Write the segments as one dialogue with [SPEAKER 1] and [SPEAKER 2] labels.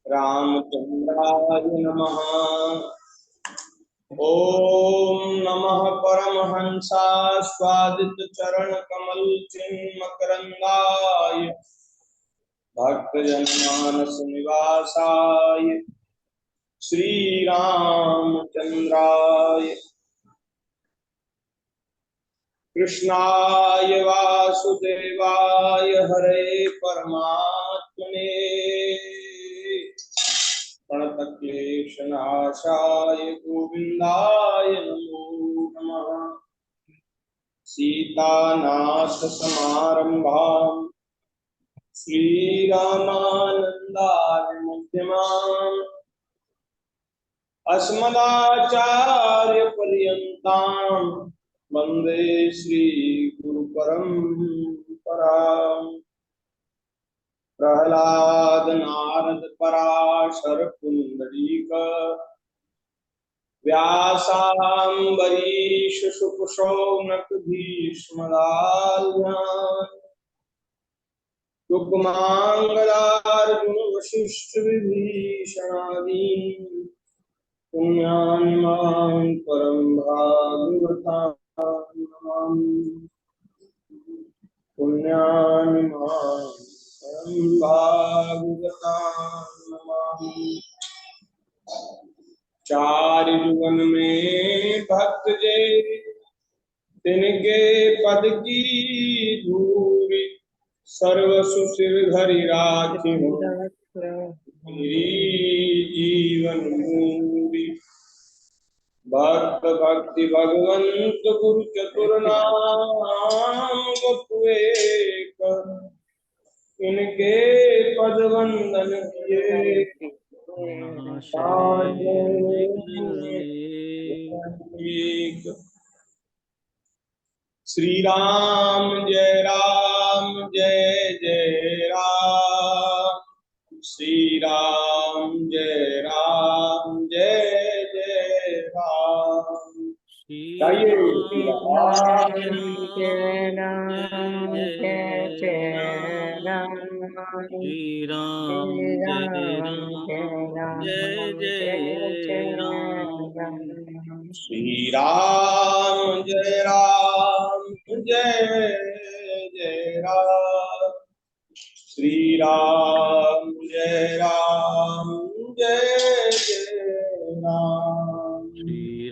[SPEAKER 1] रामचंद्राय नमः। ओम नमः परमहंसास्वादित चरण कमल चिन्मकरंदाय भक्तजनमानस निवासाय श्री रामचंद्राय कृष्णाय वासुदेवाय हरे परमात्मने प्रणतक्लेशनाशाय गोविंदाय नमो नमः। सीतानाथ समारंभां श्रीरामानंदाय मध्यमाम् अस्मदाचार्य पर्यन्तां वन्दे श्री गुरु परम्पराम्। प्रहलाद नारद पराशर पुंडरीक व्यासाम्बरीश शुक शौनक भीष्मदाल्यान् कुमांगलार्जुन वशिष्ठ विभीषणादीन् पुण्यान् मां परम भागवतान् नमामि। पुण्यान् मां परम भागवतान् नमामि। चार जुगन में भक्त जे तिनके पद की धूरी सर्व सुशिर धरि राखी मेरी जीवन मूरी। भक्त भक्ति भगवंत गुरु चतुर नाम एक इनके पद वंदन किए श्री राम जय जय राम। श्री राम जय जय राम। गाइए श्री राम
[SPEAKER 2] जय राम जय राम।
[SPEAKER 3] श्री राम जय राम।
[SPEAKER 1] श्री राम जय राम जय राम। श्री राम जय राम।
[SPEAKER 3] श्री राम
[SPEAKER 2] जय राम जय राम।
[SPEAKER 3] श्री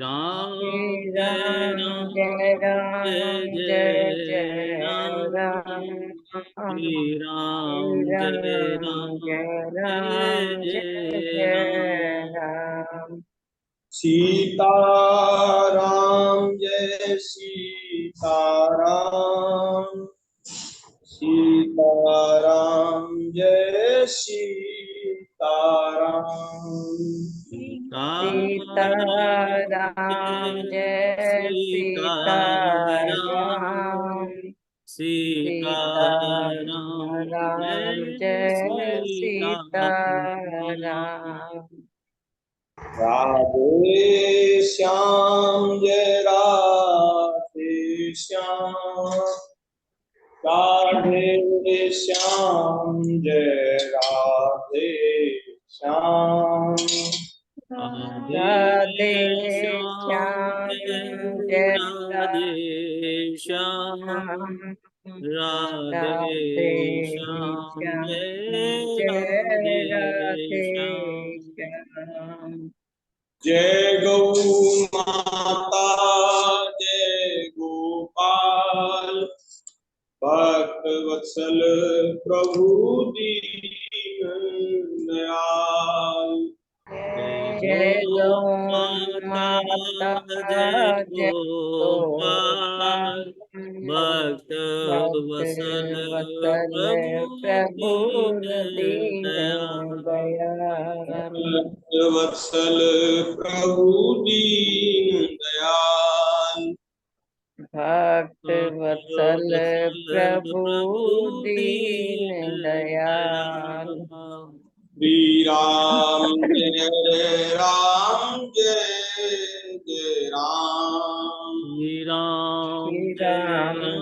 [SPEAKER 3] राम
[SPEAKER 2] जय राम।
[SPEAKER 1] सीता राम जय सीताराम। सीताराम जय सीताराम।
[SPEAKER 2] सीताराम जय सीताराम। सीताराम जय सीताराम।
[SPEAKER 1] राधे श्याम जय राधे श्याम। राधे श्याम जय राधे श्याम।
[SPEAKER 2] राधे श्याम जय
[SPEAKER 3] राधे श्याम। राधे श्याम
[SPEAKER 2] जय राधे श्याम।
[SPEAKER 1] जय गौ माता जय गोपाल भक्त वत्सल प्रभु दीन दयाल।
[SPEAKER 2] जय गौ माता जय गोपाल
[SPEAKER 3] भक्त वत्सल प्रभु दीन दयाल।
[SPEAKER 1] वत्सल प्रभु दीन दयाल।
[SPEAKER 2] भक्त वत्सल प्रभु दीन दयाल।
[SPEAKER 1] श्री राम जय राम जय राम।
[SPEAKER 3] श्री राम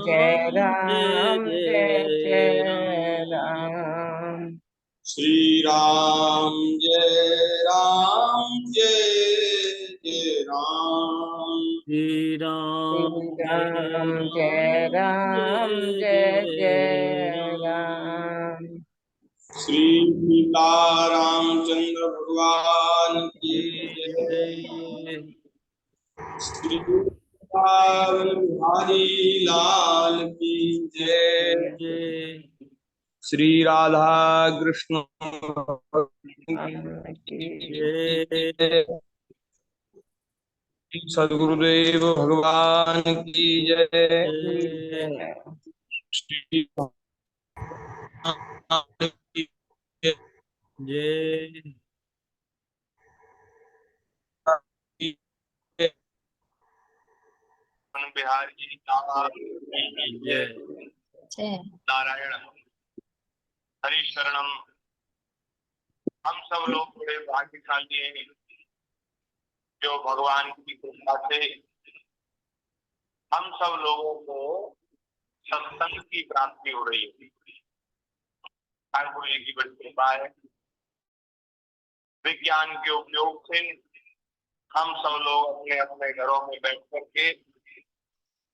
[SPEAKER 2] जय राम जय राम।
[SPEAKER 1] श्री राम राम जय जय राम।
[SPEAKER 3] श्री राम
[SPEAKER 2] जय राम जय जय राम।
[SPEAKER 1] श्री सीता रामचंद्र भगवान की जय। श्री बिहारी लाल की जय।
[SPEAKER 3] जय।
[SPEAKER 1] श्री राधा कृष्ण
[SPEAKER 3] जय।
[SPEAKER 1] सदगुरुदेव भगवान की जय।
[SPEAKER 3] जय।
[SPEAKER 1] श्री राम की जय।
[SPEAKER 3] जय।
[SPEAKER 1] बिहारी लाल की जय। नारायण हरि शरणम। हम सब लोग बड़े भाग्यशाली हैं जो भगवान की कृपा से हम सब लोगों को सत्संग की प्राप्ति हो रही है। ठाकुर जी की बड़ी कृपा है। विज्ञान के उपयोग से हम सब लोग अपने अपने घरों में बैठ करके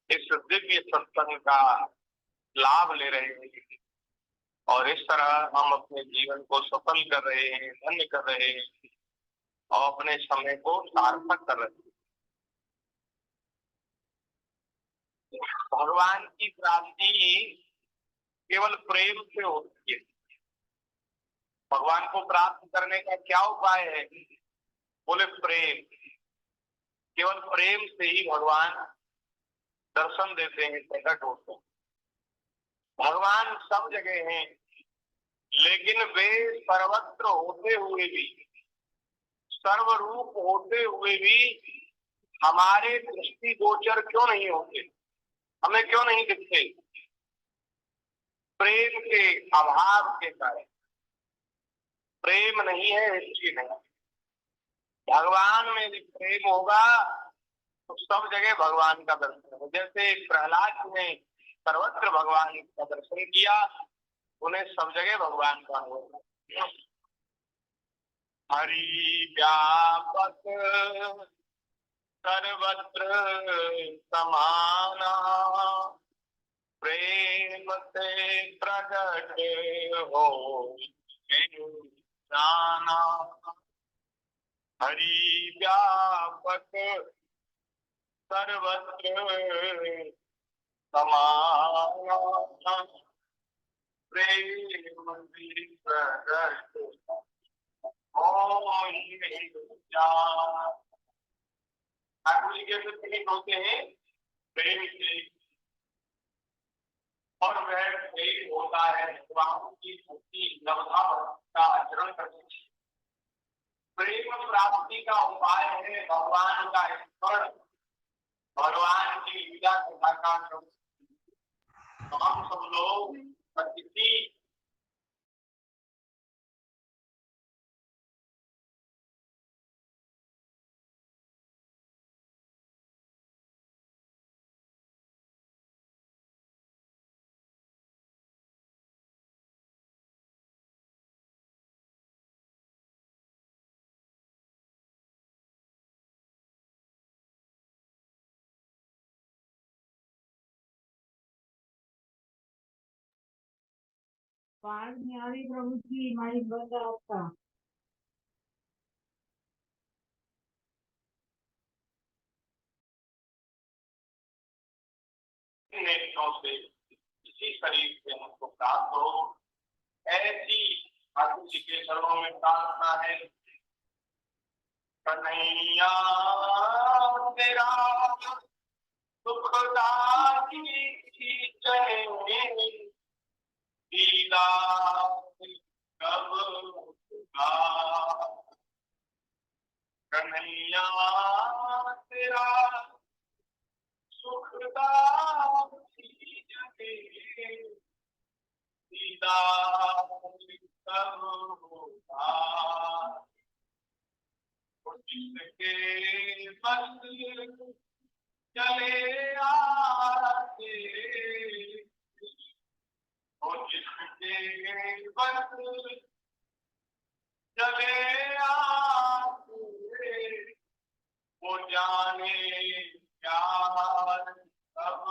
[SPEAKER 1] इस दिव्य सत्संग का लाभ ले रहे हैं और इस तरह हम अपने जीवन को सफल कर रहे हैं, धन्य कर रहे हैं और अपने समय को सार्थक कर रहे हैं। भगवान की प्राप्ति केवल प्रेम से होती है। भगवान को प्राप्त करने का क्या उपाय है? बोले प्रेम। केवल प्रेम से ही भगवान दर्शन देते हैं, प्रकट होते हैं। भगवान सब जगह हैं, लेकिन वे सर्वत्र होते हुए भी, सर्वरूप होते हुए भी हमारे दृष्टि गोचर क्यों नहीं होते? हमें क्यों नहीं दिखते? प्रेम के अभाव के कारण। प्रेम नहीं है इसलिए नहीं। भगवान में भी प्रेम होगा तो सब जगह भगवान का दर्शन हो। जैसे प्रहलाद ने सर्वत्र भगवान का दर्शन किया, उन्हें सब जगह भगवान का होगा। हरि व्यापक सर्वत्र समाना, प्रेम से प्रकट हो जाना। हरि व्यापक सर्वत्र समाना, प्रेम से प्रकट हो जाना। ठाकुर जी कैसे प्रकट होते हैं? प्रेम से। और वह प्रेम होता है भगवान की भक्ति लब्धा का आचरण करने। प्रेम प्राप्ति का उपाय है भगवान का स्मरण, भगवान की लीला कथा का श्रवण। हम सब लोग किसी
[SPEAKER 4] आवाज नहीं आ रही प्रभु जी, माइक बंद है आपका।
[SPEAKER 1] नेत्रों से इसी शरीर से हमको प्राप्त हो, ऐसी ठाकुर जी के चरणों में प्रार्थना है। कन्हैया तेरा सुखदाई जय दीदा कब होगा। कन्हैया तेरा सुखदाई जय दीदा कब होगा। जिसके बस चले आते, और जिसके बस चले आते वो जाने प्यार कब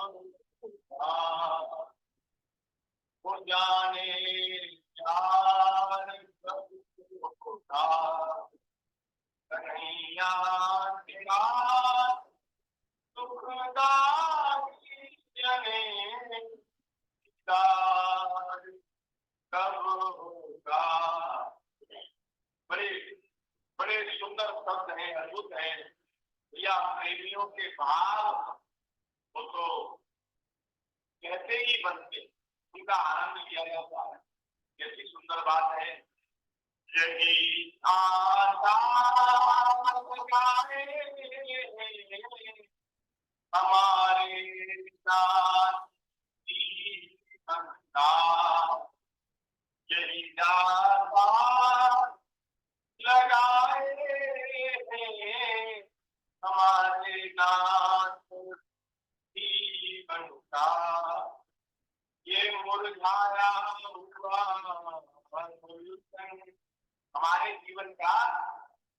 [SPEAKER 1] हुआ, वो जाने प्यार कब होगा, कन्हैया तेरा सुखदाई जने दीदार कब होगा। बड़े बड़े सुंदर शब्द हैं, अद्भुत हैं या प्रेमियों के भाव वो तो कहते ही बनते, उनका आनंद लिया जाता है। कैसी सुंदर बात है। यही आशा लगाए हमारे साथ यही आशा लगाए हमारे नाथ जीवन का, ये मुरझाया हुआ गुलशन हमारे जीवन का,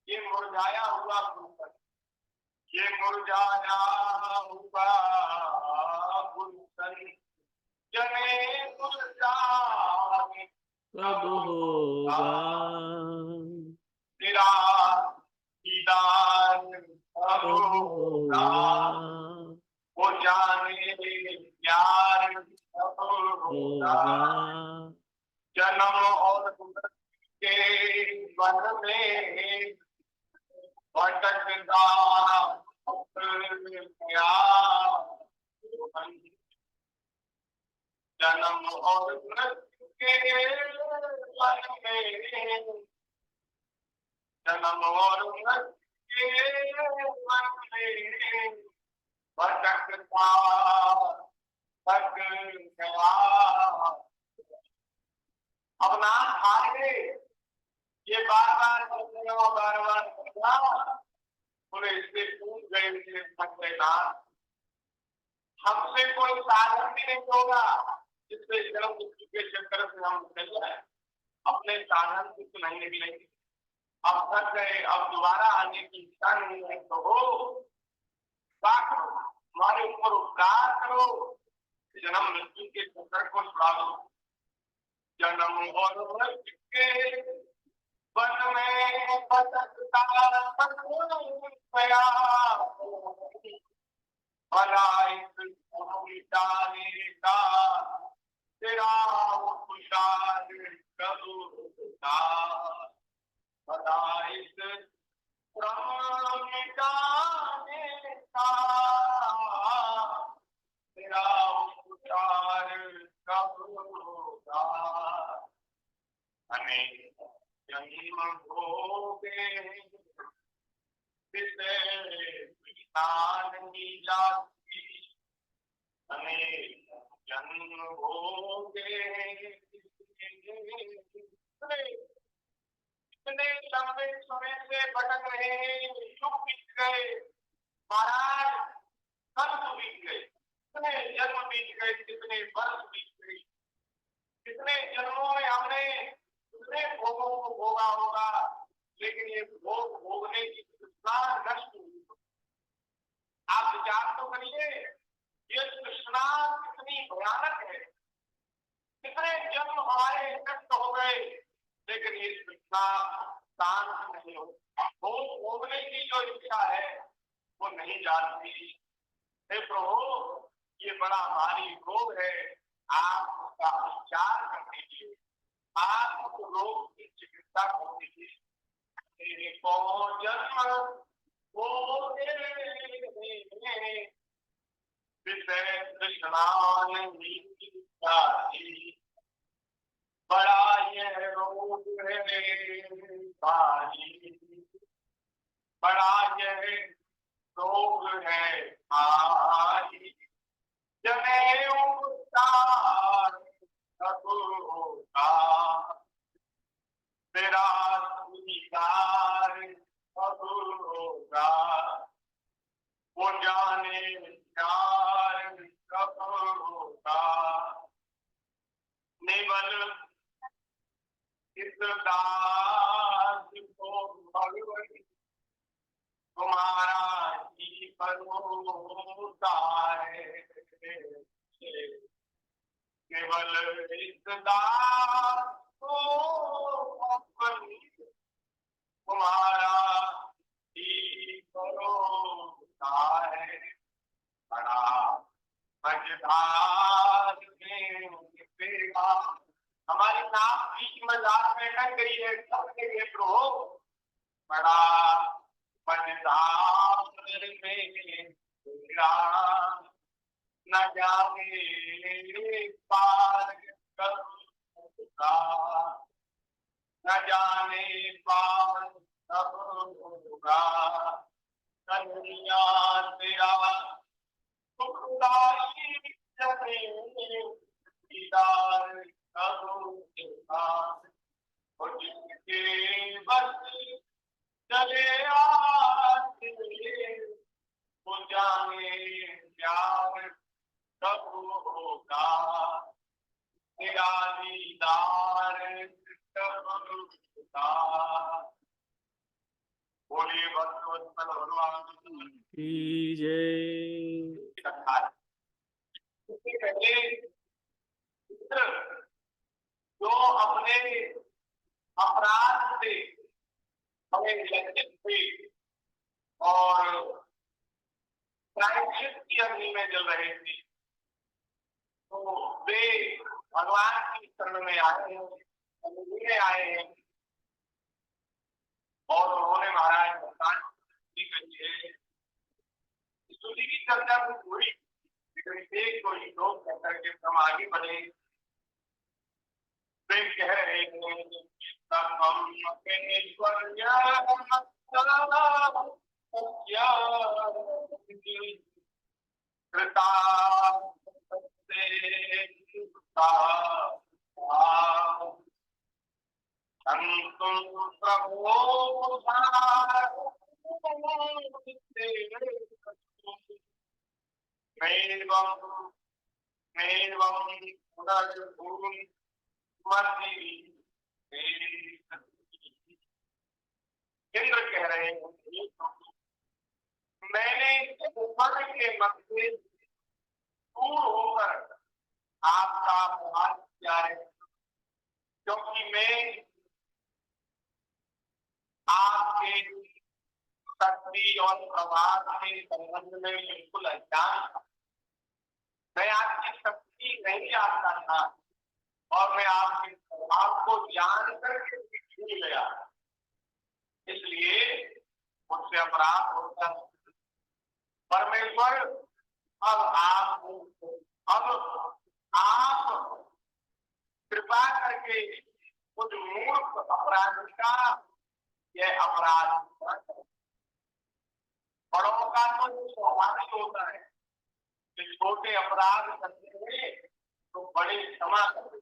[SPEAKER 1] ये मुरझाया हुआ गुलशन, ये मुरझाया हुआ गुलशन जने मुरझाए
[SPEAKER 3] कब होगा,
[SPEAKER 1] तेरा दीदार कब
[SPEAKER 3] कब
[SPEAKER 1] होगा,
[SPEAKER 3] होगा,
[SPEAKER 1] वो जाने प्यार कब होगा। जन्म और मृत्यु के वन में भटकता गया, जन्म और मृत्यु के वन में, जन्म और मृत्यु के वन में भटकता थक गया। अब नाम आगे ये बार बार करना, बोले इससे पूछ गए थे सकते नाथ, हमसे कोई साधन भी नहीं होगा जिससे जन्म मृत्यु के चक्कर से हम चल जाए, अपने साधन से तो नहीं निकलेंगे। अब थक गए, अब दोबारा आने की इच्छा नहीं है तो हो करो, हमारे ऊपर उपकार करो, जन्म मृत्यु के चक्कर को छुड़ा दो। जन्म और मृत्यु के वन में भटकता गया, भला इस मिटाने का तेरा खुशाल कब होगा, भला इस मिटाने का तेरा खुशाल कब होगा। हमें जन्म भोगे नहीं जाती, हमें जन्म भोगे इतने लंबे समय से भटक रहे हैं, युग बीत गए महाराज, वर्ष बीत गए, कितने जन्म बीत गए, कितने वर्ष बीत गए, कितने जन्मों में हमने कितने भोगों को भोगा होगा, लेकिन ये भोग भोगने की तृष्णा नष्ट हुई। आप विचार तो करिए, ये तृष्णा कितनी भयानक है। कितने जन्म हमारे नष्ट हो गए, लेकिन ये तृष्णा शांत नहीं हो, भोग भोगने की जो इच्छा है वो नहीं जाती। हे प्रभु, ये बड़ा भारी रोग है, आप उसका उपचार कर दीजिए, आप उस रोग की चिकित्सा कर दीजिए। को जन्म हो विषय तृष्णा नहीं जाती, बड़ा यह रोग है भारी, बड़ा यह रोग है भारी, जने उपचार कब होगा, तेरा स्वीकार कब होगा, वो जाने प्यार कब होगा। निबल इस दास तुम्हारा ही भरोसा है, केवल इस दास को अपनी तुम्हारा ही भरोसा है। बड़ा मजेदार बेगा हमारी नाम बीच में लाश में कट गई है, सबके लिए प्रभु बड़ा मजेदार बेगा न जाने पार कब होगा, न जाने पार कब होगा, कन्हैया तेरा सुखदाई जने दीदार कब होगा। और जिनके बस चले आते वो जाने प्यार कब होगा, तेरा दीदार कब होगा। बोलिए भगवत भगवान
[SPEAKER 3] की जय।
[SPEAKER 1] इससे पहले मित्र जो अपने अपराध से हमें लज्जित थे और प्रायश्चित की अग्नि में जल रहे थे, तो वे भगवान की शरण में आए हैं, आए हैं और उन्होंने महाराज भगवान स्तुति की चर्चा को पूरी एक को ही दो कहकर के हम आगे बढ़े। वे कह रहे हैं तब हम इंद्र कह रहे हैं मैंने ऊपर के मत से दूर होकर आपका अपमान किया है, क्योंकि मैं आपके शक्ति और प्रभाव के संबंध में बिल्कुल अज्ञान था। मैं आपकी शक्ति नहीं जानता था और मैं आपके प्रभाव को जान करके भूल गया, इसलिए मुझसे अपराध होता है। परमेश्वर अब आप कृपा करके उस मूर्ख अपराध का यह अपराध बड़ों का तो स्वाभाविक होता है कि छोटे अपराध करते हुए तो बड़े क्षमा करते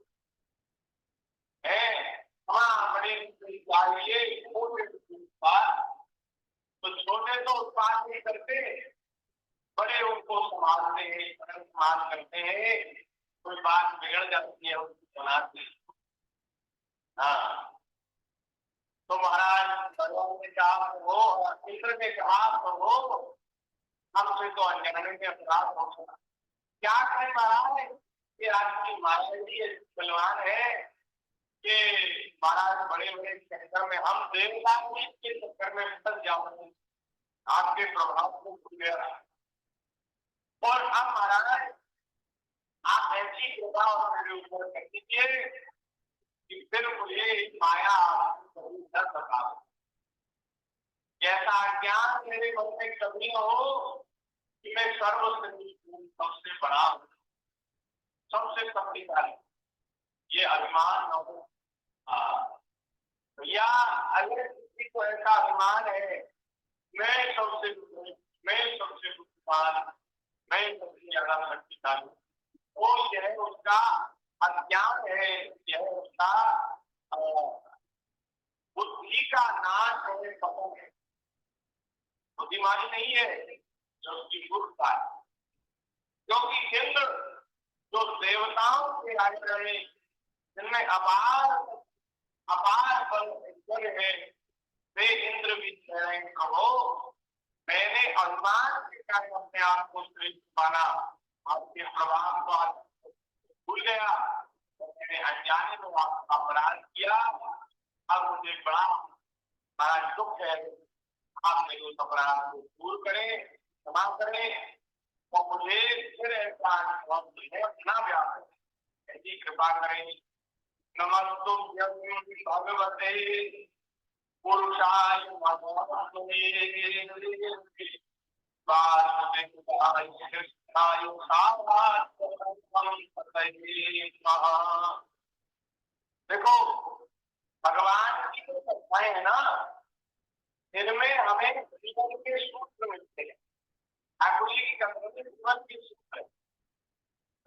[SPEAKER 1] हैं, क्षमा बड़े चाहिए, छोटे तो छोटे तो उत्पाद नहीं करते, बड़े उनको संभालते हैं, सम्मान करते हैं, कोई बात बिगड़ जाती है उसको बनाते हैं। हाँ तो महाराज भगवान ने कहा हो, इंद्र ने कहा हो, हमसे तो अनजाने में अपराध हो सकता। क्या करें महाराज कि आपकी माया जी बलवान है कि महाराज बड़े बड़े चक्कर में हम देवता के चक्कर में फंस जाओगे, आपके प्रभाव को भूल गया। और अब महाराज आप ऐसी कृपा मेरे ऊपर कर दीजिए कि फिर मुझे माया न सका, ऐसा ज्ञान मेरे मन में कभी न हो कि मैं सबसे बड़ा सबसे शक्तिशाली, ये अभिमान न हो। या अगर किसी को ऐसा अभिमान है मैं सबसे बुद्धिमान, मैं सबसे ज्यादा शक्तिशाली, वो यह उसका अज्ञान है, यह उसका बुद्धि का नाश है, पतन है, बुद्धिमानी नहीं है जो उसकी मूर्खता है। क्योंकि इंद्र जो देवताओं के राज्य में जिनमें अपार बल है, वे इंद्र भी कह रहे हैं प्रभु अभिमान के कारण अपने आप को श्रेष्ठ माना, आपके प्रभाव को भूल गया, मैंने अनजाने में आपका अपराध किया। अब मुझे बड़ा दुख है, आप मेरे उस अपराध को दूर करें, क्षमा करें और मुझे फिर ऐसा अनुभव न व्याप ऐसी कृपा करें। नमस्तुभ्यं भगवते पुरुषाय देखो, भगवान की जो कथाएं है ना, इनमें हमें जीवन के सूत्र मिलते हैं। ठाकुर जी की कथा में जीवन के सूत्र है।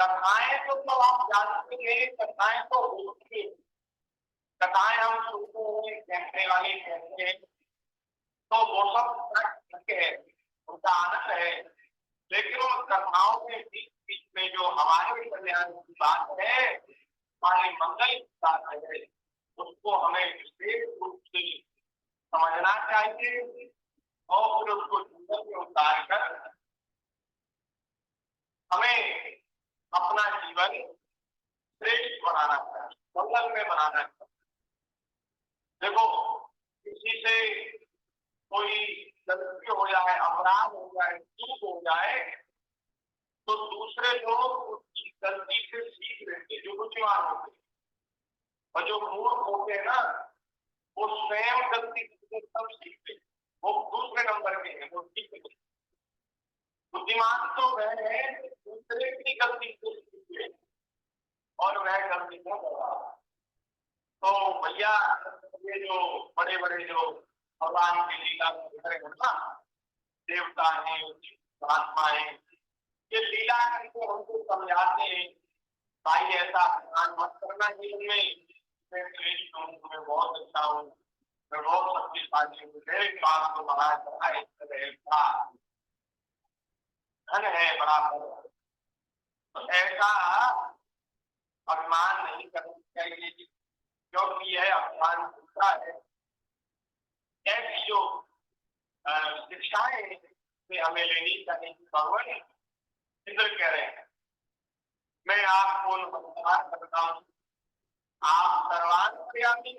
[SPEAKER 1] कथाएं तो आप जानते हैं, कथाएं तो होती है, कथाएं हम सुनते हैं, कहने वाले कहते हैं, तो वो सब है, उनका आनंद है। लेकिन उन कथाओं के बीच बीच में जो हमारे कल्याण की बात है, हमारे मंगल की बात है, उसको हमें विशेष रूप से समझना चाहिए और फिर उसको जीवन में उतार कर हमें अपना जीवन श्रेष्ठ बनाना चाहिए, मंगल में बनाना चाहिए। देखो, किसी से कोई गलती हो जाए, अपराध हो जाए, चूक हो जाए, तो दूसरे लोग उसकी गलती से सीख लेते, जो बुद्धिमान होते, और जो मूर्ख होते हैं ना, वो स्वयं गलती से सब सीखते, वो दूसरे नंबर के हैं, वो सीखते। बुद्धिमान तो वह है दूसरे की गलती से सीखे और वह गलती को बता। तो भैया, ये जो बड़े बड़े जो भगवान की लीला है ना, देवता है, महात्मा है, ये लीला करके हमको समझाते हैं, भाई ऐसा अपमान मत करना जीवन में, मैं श्रेष्ठ हूँ, मैं बहुत अच्छा हूँ, मैं बहुत शक्तिशाली हूँ, मेरे पास तो महाराज था, धन है बड़ा। तो ऐसा अभिमान नहीं करना चाहिए, क्योंकि यह अभिमान होता है। ऐसी जो शिक्षाएं से हमें लेनी चाहिए। भगवान इंद्र कह रहे हैं, मैं आपको नमस्कार करता हूँ, आप सर्वांतर्यामी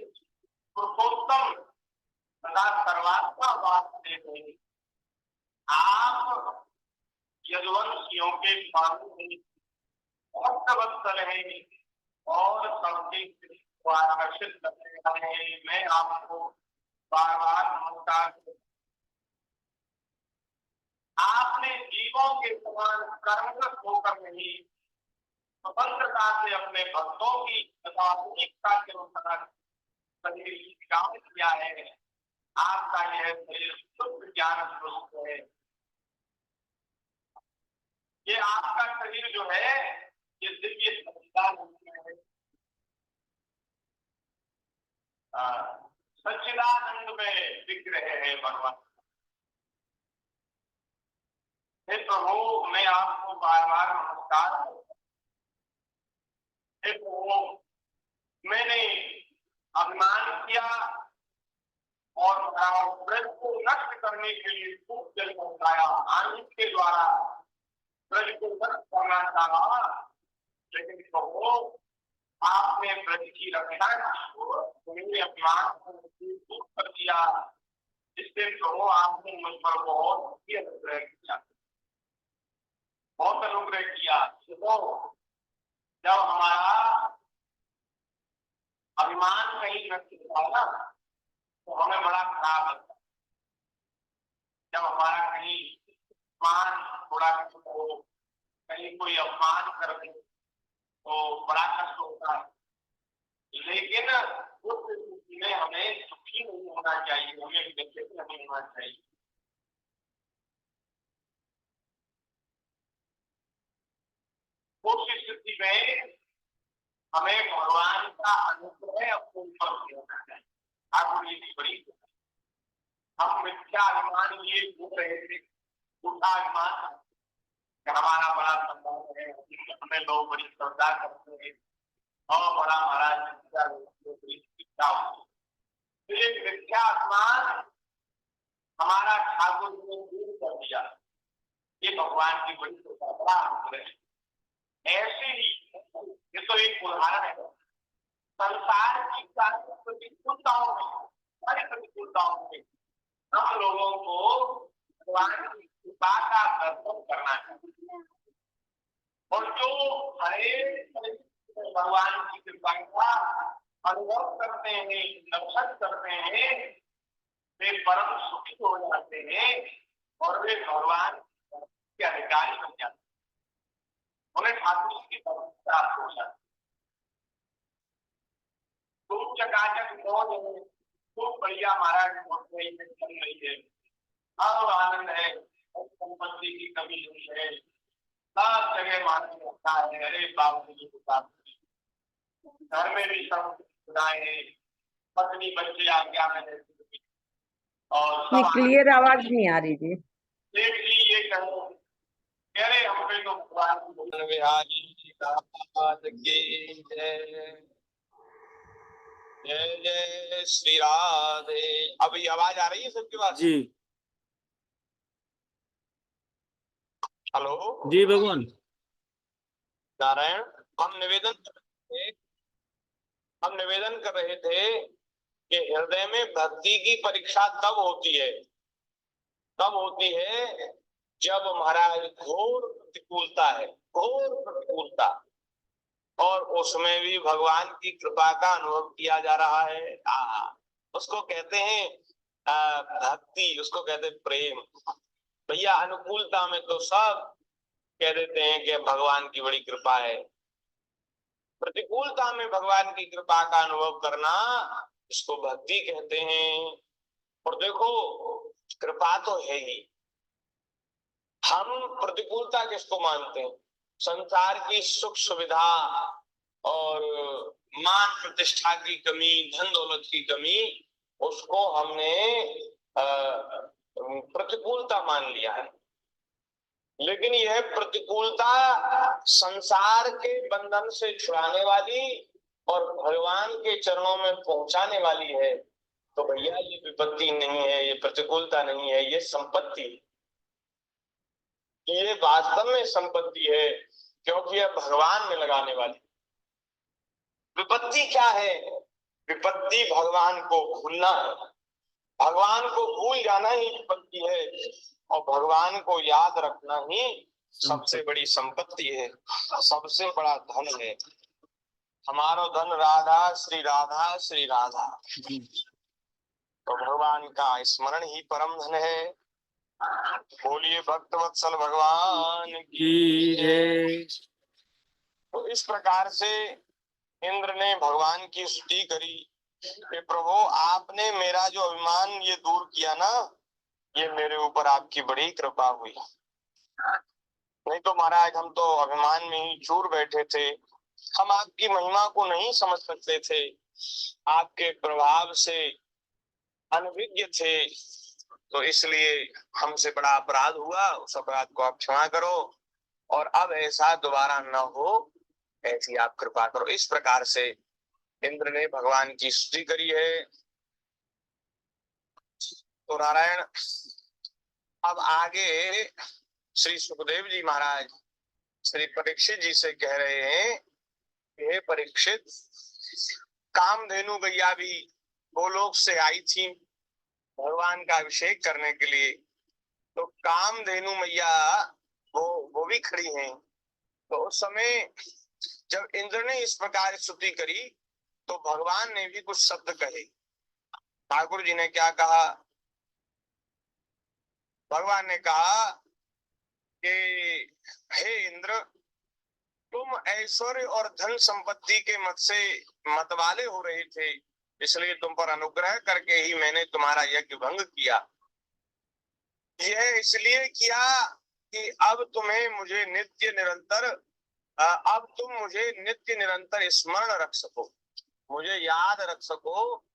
[SPEAKER 1] पुरुषोत्तम तथा सर्वात्मा वासुदेव हैं। आप यदुवंशियों के स्वामी भक्तवत्सल हैं और सबके को आकर्षित करने वाले हैं। मैं आपको बार बार नमस्कार। आपने जीवों के समान कर्मरत होकर नहीं, स्वतंत्रता से अपने भक्तों की तथा अपनी इच्छा के अनुसार शरीर काम किया है। आपका यह शरीर शुद्ध ज्ञान स्वरूप है। ये आपका शरीर जो है, ये दिव्य संस्कार है, सच्चिदानंद में दिख रहे हैं भगवान। हे प्रभु, मैं आपको बार बार नमस्कार करता हूं। हे प्रभु, मैंने अभिमान किया और ब्रज को नष्ट करने के लिए खूब जल पहुंचाया, आनंद के द्वारा ब्रज को नष्ट करना चाहा, लेकिन प्रभु आपने ब्रज की रक्षा की, मेरे अभिमान को दूर कर दिया। इससे प्रभु आपने मुझ पर बहुत ही अनुग्रह किया, बहुत अनुग्रह किया। तो जब हमारा अभिमान कहीं नष्ट होता ना, तो हमें बड़ा खराब लगता है। जब हमारा कहीं मान थोड़ा हो, कहीं कोई अपमान कर दे, तो बड़ा कष्ट होता है। लेकिन उस स्थिति में हमें सुखी नहीं होना चाहिए, हमें व्यथित नहीं होना चाहिए। उस स्थिति में हमें भगवान का अनुग्रह अपने ऊपर होना चाहिए। ठाकुर जी की बड़ी, हम मिथ्या अभिमान ये हो रहे थे, उठा अभिमान हमारा बड़ा संबंध है, हमें लोग बड़ी श्रद्धा करते हैं और बड़ा महाराज शिक्षा होती है। मिथ्या अभिमान हमारा ठाकुर जी ने दूर कर दिया। ये भगवान की बड़ी बड़ा अनुग्रह है। ऐसे ही ये तो एक उदाहरण है। संसार की सारी प्रतिकूलताओं में, सारी प्रतिकूलताओं में हम लोगों को भगवान की कृपा का दर्शन करना है। और जो हरे भगवान की कृपा का अनुभव करते हैं, दर्शन करते हैं, वे परम सुखी हो जाते हैं और वे भगवान के अधिकारी बन जाते हैं। उन्हें ठाकुर की भक्ति प्राप्त हो जाती है। खूब चकाचक मौज है, खूब बढ़िया महाराज मौज चल रही है, अब आनंद है, संपत्ति की कमी नहीं है, सब जगह मानव रखा है। अरे बाबू जी घर में भी सब सुनाए हैं, पत्नी बच्चे आज्ञा में रहते हैं और सब
[SPEAKER 2] क्लियर आवाज नहीं आ रही थी।
[SPEAKER 1] एक ही ये कह रहे हम पे तो भगवान बिहारी की जय। जय जय श्री राधे। अभी आवाज आ रही है सबके पास?
[SPEAKER 3] जी
[SPEAKER 1] हेलो
[SPEAKER 3] जी भगवान।
[SPEAKER 1] नारायण, हम निवेदन कर रहे थे कि हृदय में भक्ति की परीक्षा तब होती है जब महाराज घोर प्रतिकूलता है, घोर प्रतिकूलता, और उसमें भी भगवान की कृपा का अनुभव किया जा रहा है। उसको कहते हैं भक्ति, उसको कहते हैं प्रेम। भैया अनुकूलता में तो सब कह देते हैं कि भगवान की बड़ी कृपा है, प्रतिकूलता में भगवान की कृपा का अनुभव करना इसको भक्ति कहते हैं। और देखो कृपा तो है ही, हम प्रतिकूलता किसको मानते हैं? संसार की सुख सुविधा और मान प्रतिष्ठा की कमी, धन दौलत की कमी, उसको हमने प्रतिकूलता मान लिया है। लेकिन यह प्रतिकूलता संसार के बंधन से छुड़ाने वाली और भगवान के चरणों में पहुंचाने वाली है। तो भैया ये विपत्ति नहीं है, ये प्रतिकूलता नहीं है, ये संपत्ति है। ये वास्तव में संपत्ति है, क्योंकि यह भगवान में लगाने वाली। विपत्ति क्या है? विपत्ति भगवान को भूलना है, भगवान को भूल जाना ही विपत्ति है, और भगवान को याद रखना ही सबसे बड़ी संपत्ति है, सबसे बड़ा धन है। हमारा धन राधा श्री राधा श्री राधा। तो भगवान का स्मरण ही परम धन है। बोलिए भक्तवत्सल भगवान की जय। तो इस प्रकार से इंद्र ने भगवान की स्तुति करी कि प्रभु आपने मेरा जो अभिमान ये दूर किया ना, ये मेरे ऊपर आपकी बड़ी कृपा हुई। नहीं तो महाराज हम तो अभिमान में ही चूर बैठे थे, हम आपकी महिमा को नहीं समझ सकते थे, आपके प्रभाव से अनभिज्ञ थे। तो इसलिए हमसे बड़ा अपराध हुआ, उस अपराध को आप क्षमा करो और अब ऐसा दोबारा न हो, ऐसी आप कृपा करो। इस प्रकार से इंद्र ने भगवान की स्तुति करी है। तो नारायण अब आगे श्री सुखदेव जी महाराज श्री परीक्षित जी से कह रहे हैं, हे परीक्षित, कामधेनु गैया भी गोलोक से आई थी भगवान का अभिषेक करने के लिए। तो कामधेनु मैया वो भी खड़ी हैं। तो उस समय जब इंद्र ने इस प्रकार स्तुति करी तो भगवान ने भी कुछ शब्द कहे। ठाकुर जी ने क्या कहा? भगवान ने कहा कि हे इंद्र, तुम ऐश्वर्य और धन संपत्ति के मत से मतवाले हो रहे थे, इसलिए तुम पर अनुग्रह करके ही मैंने तुम्हारा यज्ञ भंग किया। यह इसलिए किया कि अब तुम मुझे नित्य निरंतर स्मरण रख सको, मुझे याद रख सको,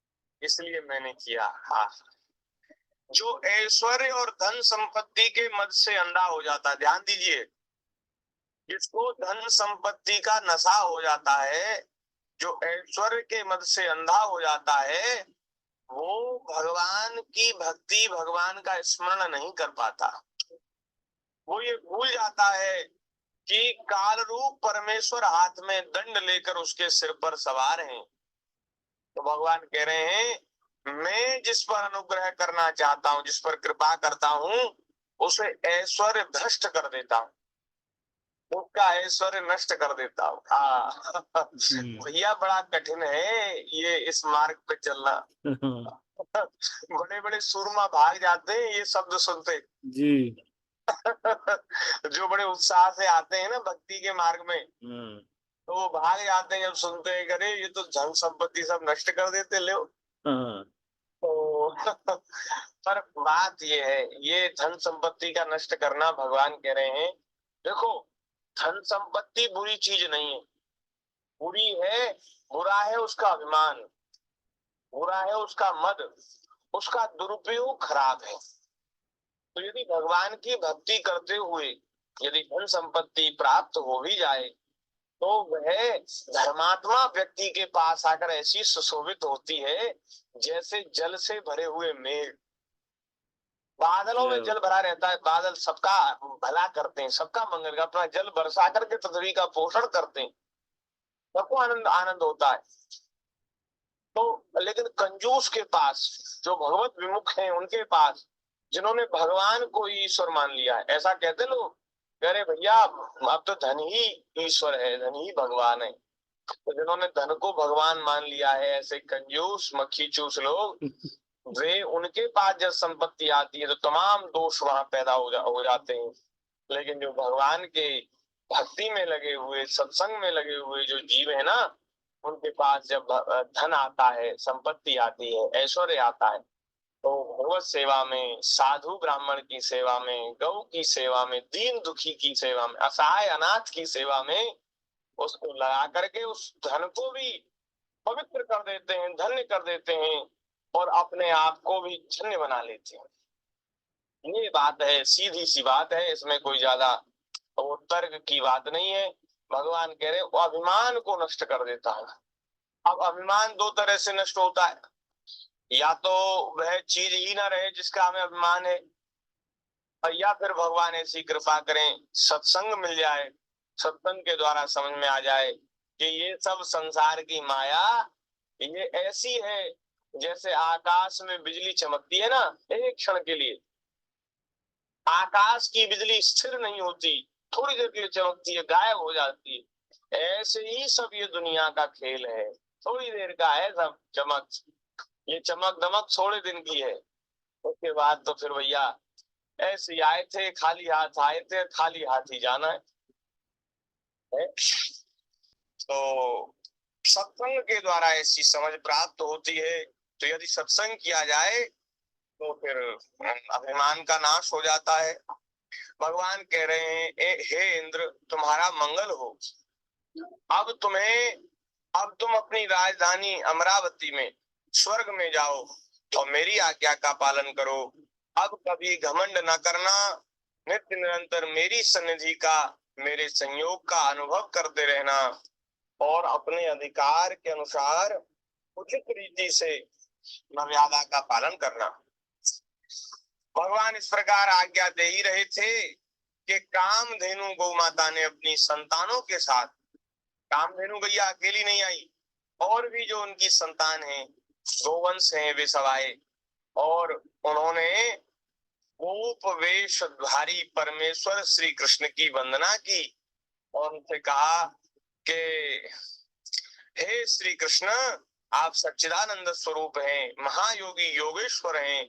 [SPEAKER 1] इसलिए मैंने किया। हाँ, जो ऐश्वर्य और धन संपत्ति के मद से अंधा हो जाता, ध्यान दीजिए, जिसको धन संपत्ति का नशा हो जाता है, जो ऐश्वर्य के मद से अंधा हो जाता है, वो भगवान की भक्ति, भगवान का स्मरण नहीं कर पाता। वो ये भूल जाता है कि काल रूप परमेश्वर हाथ में दंड लेकर उसके सिर पर सवार हैं। तो भगवान कह रहे हैं मैं जिस पर अनुग्रह करना चाहता हूँ, जिस पर कृपा करता हूँ, उसे ऐश्वर्य भ्रष्ट कर देता हूँ, उसका ऐश्वर्य नष्ट कर देता हूँ। हाँ भैया बड़ा कठिन है ये इस मार्ग पे चलना। बड़े बड़े सूरमा भाग जाते हैं ये शब्द सुनते।
[SPEAKER 3] जी।
[SPEAKER 1] जो बड़े उत्साह से आते हैं ना भक्ति के मार्ग में, तो वो भाग जाते हैं जब सुनते हैं करे ये तो धन संपत्ति सब नष्ट कर देते ले। तो पर बात ये है, ये धन संपत्ति का नष्ट करना भगवान कह रहे हैं देखो धन संपत्ति बुरी चीज नहीं है, बुरी है, बुरा है उसका अभिमान, बुरा है उसका मद, उसका दुरुपयोग खराब है। तो यदि भगवान की भक्ति करते हुए यदि धन संपत्ति प्राप्त हो भी जाए तो वह धर्मात्मा व्यक्ति के पास आकर ऐसी सुशोभित होती है जैसे जल से भरे हुए मेघ। बादलों में जल भरा रहता है, बादल सबका भला करते हैं, सबका मंगल का अपना जल बरसा करके पृथ्वी का पोषण करते हैं, सबको आनंद आनंद होता है। तो लेकिन कंजूस के पास, जो भगवत विमुख हैं उनके पास, जिन्होंने भगवान को ईश्वर मान लिया है, ऐसा कहते लोग कह रहे भैया अब तो धन ही ईश्वर है, धन ही भगवान है। तो जिन्होंने धन को भगवान मान लिया है ऐसे कंजूस मक्खी चूस लोग, वे उनके पास जब संपत्ति आती है तो तमाम दोष वहां पैदा हो जाते हैं। लेकिन जो भगवान के भक्ति में लगे हुए, सत्संग में लगे हुए जो जीव है ना, उनके पास जब धन आता है, संपत्ति आती है, ऐश्वर्य आता है, तो भगवत सेवा में, साधु ब्राह्मण की सेवा में, गौ की सेवा में, दीन दुखी की सेवा में, असहाय अनाथ की सेवा में उसको लगा करके उस धन को भी पवित्र कर देते हैं, धन्य कर देते हैं और अपने आप को भी धन्य बना लेते हैं। ये बात है, सीधी सी बात है, इसमें कोई ज्यादा वो तर्क की बात नहीं है। भगवान कह रहे वो अभिमान को नष्ट कर देता है। अब अभिमान दो तरह से नष्ट होता है, या तो वह चीज ही ना रहे जिसका हमें अभिमान है, और या फिर भगवान ऐसी कृपा करें सत्संग मिल जाए, सत्संग के द्वारा समझ में आ जाए कि ये सब संसार की माया ये ऐसी है जैसे आकाश में बिजली चमकती है ना एक क्षण के लिए, आकाश की बिजली स्थिर नहीं होती, थोड़ी देर के लिए चमकती है गायब हो जाती है, ऐसे ही सब ये दुनिया का खेल है, थोड़ी देर का है सब चमक, ये चमक दमक थोड़े दिन की है, उसके बाद तो फिर भैया ऐसे आए थे खाली हाथ आए थे, खाली हाथ ही जाना है? तो सत्संग के द्वारा ऐसी समझ प्राप्त होती है। तो यदि सत्संग किया जाए तो फिर अभिमान का नाश हो जाता है। भगवान कह रहे हैं हे इंद्र तुम्हारा मंगल हो, अब तुम अपनी राजधानी अमरावती में स्वर्ग में जाओ और मेरी आज्ञा का पालन करो। अब कभी घमंड न करना, नित्य निरंतर मेरी सन्निधि का, मेरे संयोग का अनुभव करते रहना और अपने अधिकार के अनुसार उचित रीति से मर्यादा का पालन करना। भगवान इस प्रकार आज्ञा दे ही रहे थे कि कामधेनु गौ माता ने अपनी संतानों के साथ, कामधेनु गैया अकेली नहीं आई, और भी जो उनकी संतान है गोवंश हैं वे सब आए और उन्होंने गोप वेशधारी परमेश्वर श्री कृष्ण की वंदना की और उनसे कहा कि हे श्री कृष्ण आप सच्चिदानंद स्वरूप हैं, महायोगी योगेश्वर हैं,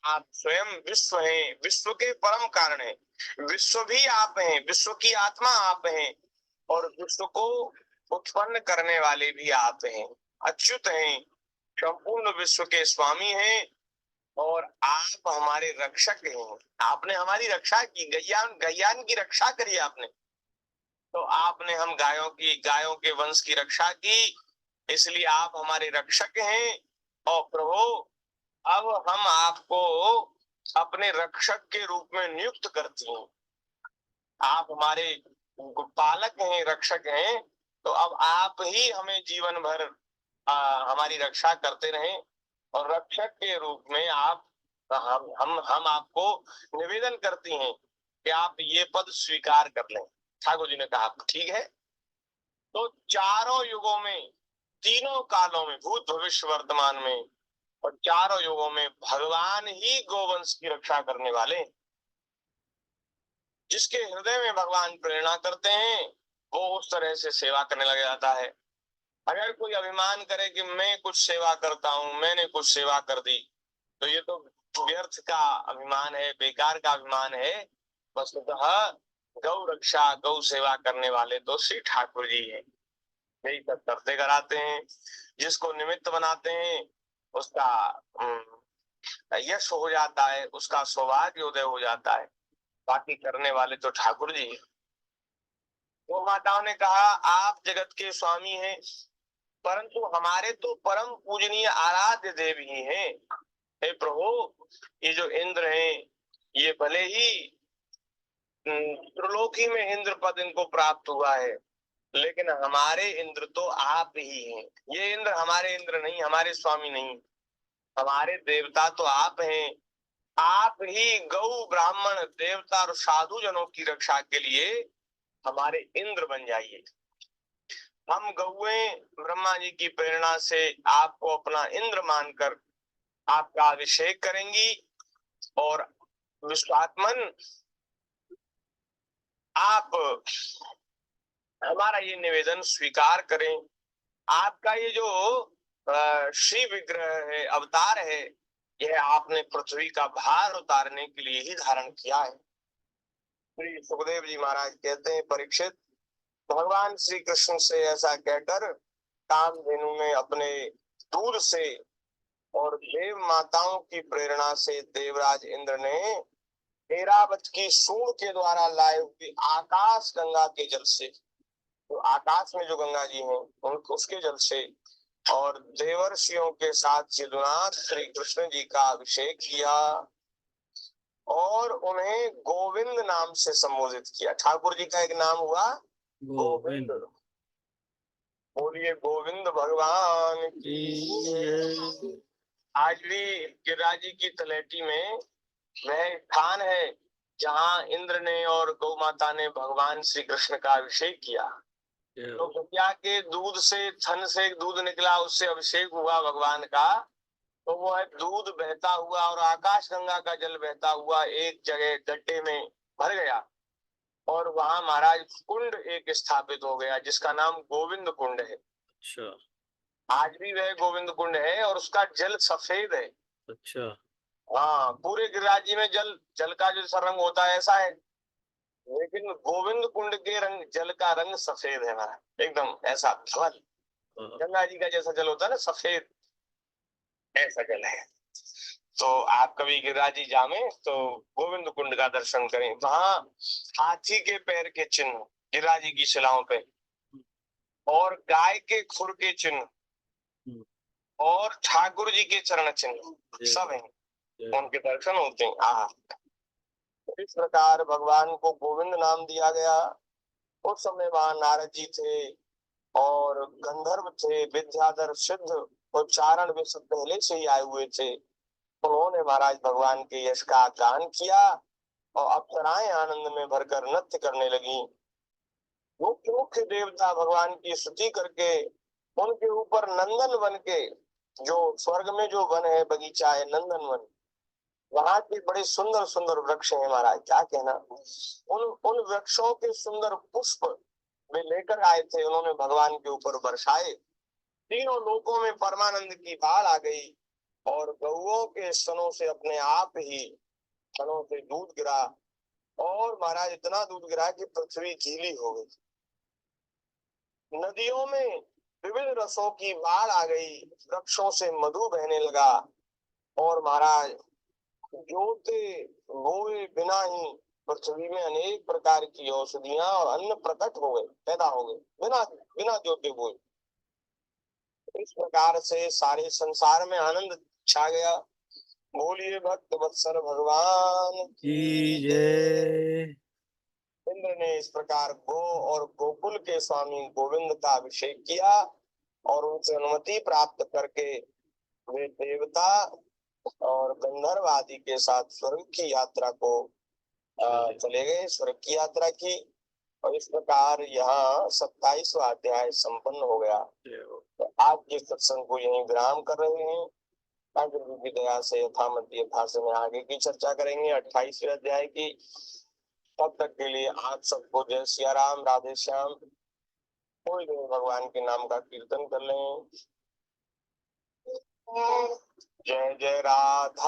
[SPEAKER 1] आप स्वयं विश्व हैं, विश्व के परम कारण हैं, विश्व भी आप हैं, विश्व की आत्मा आप हैं और विश्व को उत्पन्न करने वाले भी आप हैं, अच्युत हैं, संपूर्ण विश्व के स्वामी हैं और आप हमारे रक्षक हैं। आपने हमारी रक्षा की, गैयान की रक्षा करी आपने, तो आपने हम गायों के वंश की रक्षा की, इसलिए आप हमारे रक्षक हैं। और प्रभु अब हम आपको अपने रक्षक के रूप में नियुक्त करती हैं, आप हमारे पालक हैं, रक्षक हैं, तो अब आप ही हमें जीवन भर हमारी रक्षा करते रहें और रक्षक के रूप में आप हम आपको निवेदन करती हैं कि आप ये पद स्वीकार कर लें। ठाकुर जी ने कहा ठीक है। तो चारों युगों में, तीनों कालों में, भूत भविष्य वर्तमान में और चारों युगों में भगवान ही गोवंश की रक्षा करने वाले। जिसके हृदय में भगवान प्रेरणा करते हैं वो उस तरह से सेवा करने लग जाता है। अगर कोई अभिमान करे कि मैं कुछ सेवा करता हूँ, मैंने कुछ सेवा कर दी, तो ये तो व्यर्थ का अभिमान है, बेकार का अभिमान है। वस्तुतः गौ रक्षा, गौ सेवा करने वाले तो श्री ठाकुर जी हैं। यही सब करते कराते हैं। जिसको निमित्त बनाते हैं उसका यश हो जाता है, उसका सौभाग्य उदय हो जाता है। बाकी करने वाले तो ठाकुर जी हैं। वो माताओं ने कहा आप जगत के स्वामी हैं, परंतु हमारे तो परम पूजनीय आराध्य देव ही हैं। हे प्रभु, ये जो इंद्र हैं ये भले ही त्रिलोकी में इंद्र पद इनको प्राप्त हुआ है, लेकिन हमारे इंद्र तो आप ही हैं। ये इंद्र हमारे इंद्र नहीं, हमारे स्वामी नहीं, हमारे देवता तो आप हैं। आप ही गौ ब्राह्मण देवता और साधु जनों की रक्षा के लिए हमारे इंद्र बन जाइए। हम गौएं ब्रह्मा जी की प्रेरणा से आपको अपना इंद्र मानकर आपका अभिषेक करेंगी और विश्वात्मन आप हमारा ये निवेदन स्वीकार करें। आपका ये जो श्री विग्रह है, अवतार है, यह आपने पृथ्वी का भार उतारने के लिए ही धारण किया है। श्री सुखदेव जी महाराज कहते हैं परीक्षित, भगवान श्री कृष्ण से ऐसा कहकर कामधेनु ने अपने दूर से और देव माताओं की प्रेरणा से देवराज इंद्र ने ऐरावत की सूंड के द्वारा लाए हुए आकाश गंगा के जल से, तो आकाश में जो गंगा जी हैं उनको उसके जल से और देवर्षियों के साथ यदुनाथ श्री कृष्ण जी का अभिषेक किया और उन्हें गोविंद नाम से संबोधित किया। ठाकुर जी का एक नाम हुआ गोविंद। बोलिए गोविंद भगवान की। आज भी गिरिराज जी की तलेटी में वह स्थान है जहाँ इंद्र ने और गौ माता ने भगवान श्री कृष्ण का अभिषेक किया। तो गैया के दूध से, थन से एक दूध निकला, उससे अभिषेक हुआ भगवान का। तो वो है दूध बहता हुआ और आकाश गंगा का जल बहता हुआ एक जगह गड्ढे में भर गया और वहां महाराज कुंड एक स्थापित हो गया जिसका नाम गोविंद कुंड है।
[SPEAKER 3] अच्छा,
[SPEAKER 1] आज भी वह गोविंद कुंड है और उसका जल सफेद है।
[SPEAKER 3] अच्छा,
[SPEAKER 1] हाँ, पूरे गिरिराज जी में जल का जो रंग होता है ऐसा है, लेकिन गोविंद कुंड के रंग, जल का रंग सफेद है महाराज, एकदम ऐसा धवल। गंगा जी का जैसा जल होता है ना सफेद, ऐसा जल है। तो आप कभी गिरिराज जी जामे तो गोविंद कुंड का दर्शन करें। वहां हाथी के पैर के चिन्ह गिरिराज जी की शिलाओं पे और गाय के खुर के चिन्ह और ठाकुर जी के चरण चिन्ह सब हैं, उनके दर्शन होते हैं। इस प्रकार भगवान को गोविंद नाम दिया गया। उस समय वहां नारद जी थे और गंधर्व थे, विद्याधर, सिद्ध और चारण वे सब पहले से ही आए हुए थे। उन्होंने महाराज भगवान के यश का गान किया और अप्सराएं आनंद में भरकर नृत्य करने लगी। मुख्य मुख्य देवता भगवान की स्तुति करके उनके ऊपर नंदन वन के, जो स्वर्ग में जो वन है, बगीचा है नंदन वन, वहां के बड़े सुंदर सुंदर वृक्ष हैं महाराज, क्या कहना। उन वृक्षों के सुंदर पुष्प वे लेकर आए थे, उन्होंने भगवान के ऊपर बरसाए। तीनों लोकों में परमानंद की बाढ़ आ गई और गौओं के स्तनों से अपने आप ही स्तनों से दूध गिरा और महाराज इतना दूध गिरा कि पृथ्वी गीली हो गई। नदियों में विविध रसों की बाढ़ आ गई, वृक्षों से मधु बहने लगा और महाराज जोते बोए बिना ही पृथ्वी में अनेक प्रकार की औषधियां और अन्न प्रकट हो गए, पैदा हो गए, बिना बिना जोते बोए। इस प्रकार से सारे संसार में आनंद छा गया। बोलिए भक्त वत्सल भगवान
[SPEAKER 3] की जय।
[SPEAKER 1] इंद्र ने इस प्रकार गो और गोकुल के स्वामी गोविंद का अभिषेक किया और उनसे अनुमति प्राप्त करके वे देवता और गंधर्व आदि के साथ स्वर्ग की यात्रा को
[SPEAKER 5] चले गए, स्वर्ग की यात्रा की। और इस प्रकार यहाँ 27वां अध्याय संपन्न हो गया। तो आज के सत्संग को यहीं विराम कर रहे हैं। ठाकुर जी की दया से यथामति यथासे में आगे की चर्चा करेंगे 28वें अध्याय की। तब तक के लिए आप सबको जय सिया राम, राधे श्याम। कोई भगवान के नाम का कीर्तन कर लें। जय जय राधा।